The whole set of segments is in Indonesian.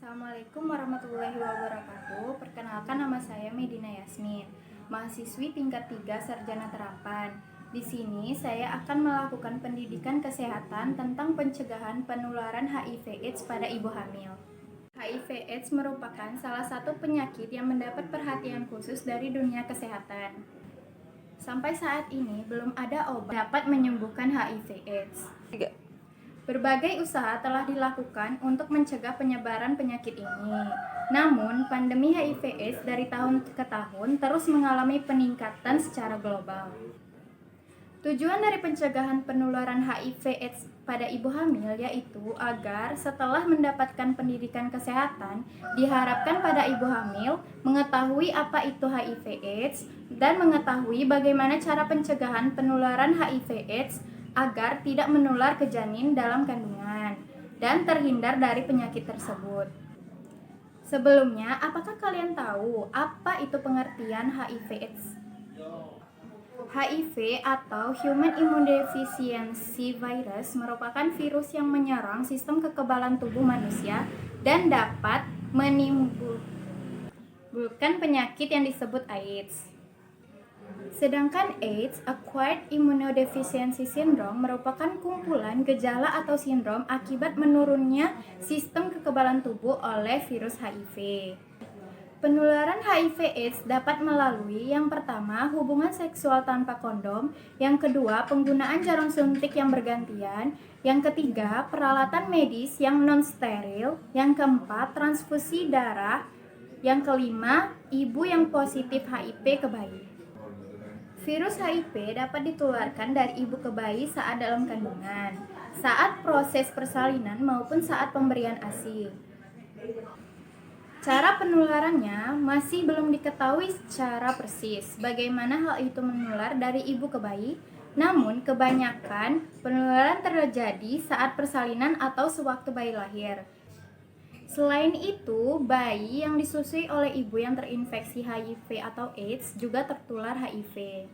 Assalamualaikum warahmatullahi wabarakatuh. Perkenalkan, nama saya Medina Yasmin, mahasiswi tingkat 3 Sarjana Terapan. Di sini saya akan melakukan pendidikan kesehatan tentang pencegahan penularan HIV/AIDS pada ibu hamil. HIV/AIDS merupakan salah satu penyakit yang mendapat perhatian khusus dari dunia kesehatan. Sampai saat ini belum ada obat dapat menyembuhkan HIV/AIDS. Berbagai usaha telah dilakukan untuk mencegah penyebaran penyakit ini. Namun, pandemi HIV/AIDS dari tahun ke tahun terus mengalami peningkatan secara global. Tujuan dari pencegahan penularan HIV/AIDS pada ibu hamil yaitu agar setelah mendapatkan pendidikan kesehatan, diharapkan pada ibu hamil mengetahui apa itu HIV/AIDS dan mengetahui bagaimana cara pencegahan penularan HIV/AIDS agar tidak menular ke janin dalam kandungan dan terhindar dari penyakit tersebut. Sebelumnya, apakah kalian tahu apa itu pengertian HIV/AIDS? HIV atau Human Immunodeficiency Virus merupakan virus yang menyerang sistem kekebalan tubuh manusia dan dapat menimbulkan penyakit yang disebut AIDS. Sedangkan AIDS, Acquired Immunodeficiency Syndrome, merupakan kumpulan gejala atau sindrom akibat menurunnya sistem kekebalan tubuh oleh virus HIV. Penularan HIV/AIDS dapat melalui yang pertama, hubungan seksual tanpa kondom, yang kedua, penggunaan jarum suntik yang bergantian, yang ketiga, peralatan medis yang non-steril, yang keempat, transfusi darah, yang kelima, ibu yang positif HIV ke bayi. Virus HIV dapat ditularkan dari ibu ke bayi saat dalam kandungan, saat proses persalinan maupun saat pemberian ASI. Cara penularannya masih belum diketahui secara persis bagaimana hal itu menular dari ibu ke bayi, namun kebanyakan penularan terjadi saat persalinan atau sewaktu bayi lahir. Selain itu, bayi yang disusui oleh ibu yang terinfeksi HIV atau AIDS juga tertular HIV.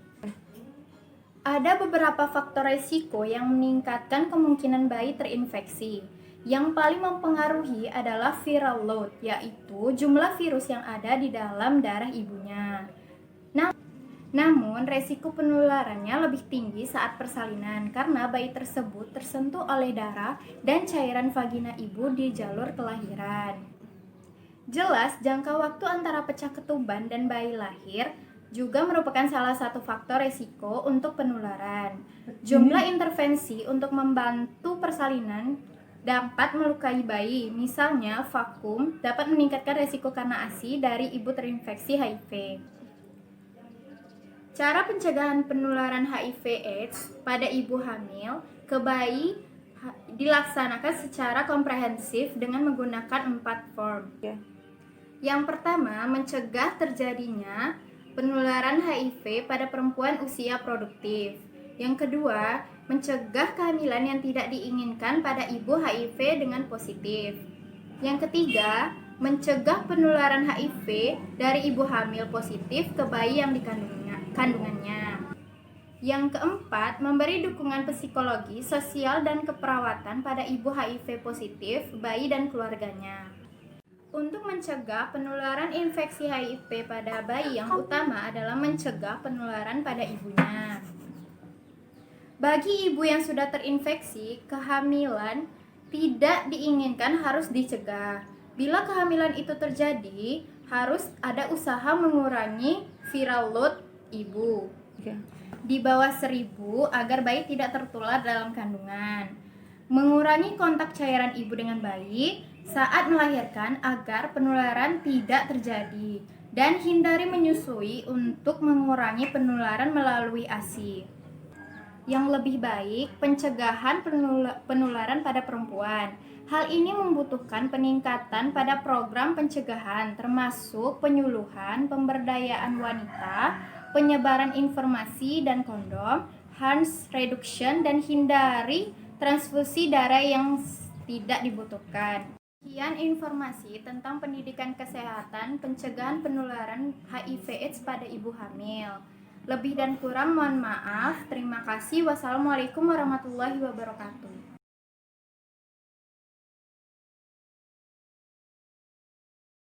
Ada beberapa faktor risiko yang meningkatkan kemungkinan bayi terinfeksi. Yang paling mempengaruhi adalah viral load, yaitu jumlah virus yang ada di dalam darah ibunya. Namun, resiko penularannya lebih tinggi saat persalinan karena bayi tersebut tersentuh oleh darah dan cairan vagina ibu di jalur kelahiran. Jelas, jangka waktu antara pecah ketuban dan bayi lahir juga merupakan salah satu faktor resiko untuk penularan. Jumlah intervensi untuk membantu persalinan dapat melukai bayi, misalnya vakum dapat meningkatkan resiko karena ASI dari ibu terinfeksi HIV. Cara pencegahan penularan HIV/AIDS pada ibu hamil ke bayi dilaksanakan secara komprehensif dengan menggunakan 4 form. Yang pertama, mencegah terjadinya penularan HIV pada perempuan usia produktif. Yang kedua, mencegah kehamilan yang tidak diinginkan pada ibu HIV dengan positif. Yang ketiga, mencegah penularan HIV dari ibu hamil positif ke bayi yang kandungannya. Yang keempat, memberi dukungan psikologi, sosial, dan keperawatan pada ibu HIV positif, bayi, dan keluarganya. Untuk mencegah penularan infeksi HIV pada bayi, yang utama adalah mencegah penularan pada ibunya. Bagi ibu yang sudah terinfeksi, kehamilan tidak diinginkan harus dicegah. Bila kehamilan itu terjadi, harus ada usaha mengurangi viral load ibu di bawah 1000 agar bayi tidak tertular dalam kandungan. Mengurangi kontak cairan ibu dengan bayi saat melahirkan agar penularan tidak terjadi, dan hindari menyusui untuk mengurangi penularan melalui ASI. Yang lebih baik, pencegahan penularan pada perempuan. Hal ini membutuhkan peningkatan pada program pencegahan, termasuk penyuluhan, pemberdayaan wanita, penyebaran informasi dan kondom, harm reduction, dan hindari transfusi darah yang tidak dibutuhkan. Sekian informasi tentang pendidikan kesehatan pencegahan penularan HIV/AIDS pada ibu hamil. Lebih dan kurang mohon maaf. Terima kasih. Wassalamualaikum warahmatullahi wabarakatuh.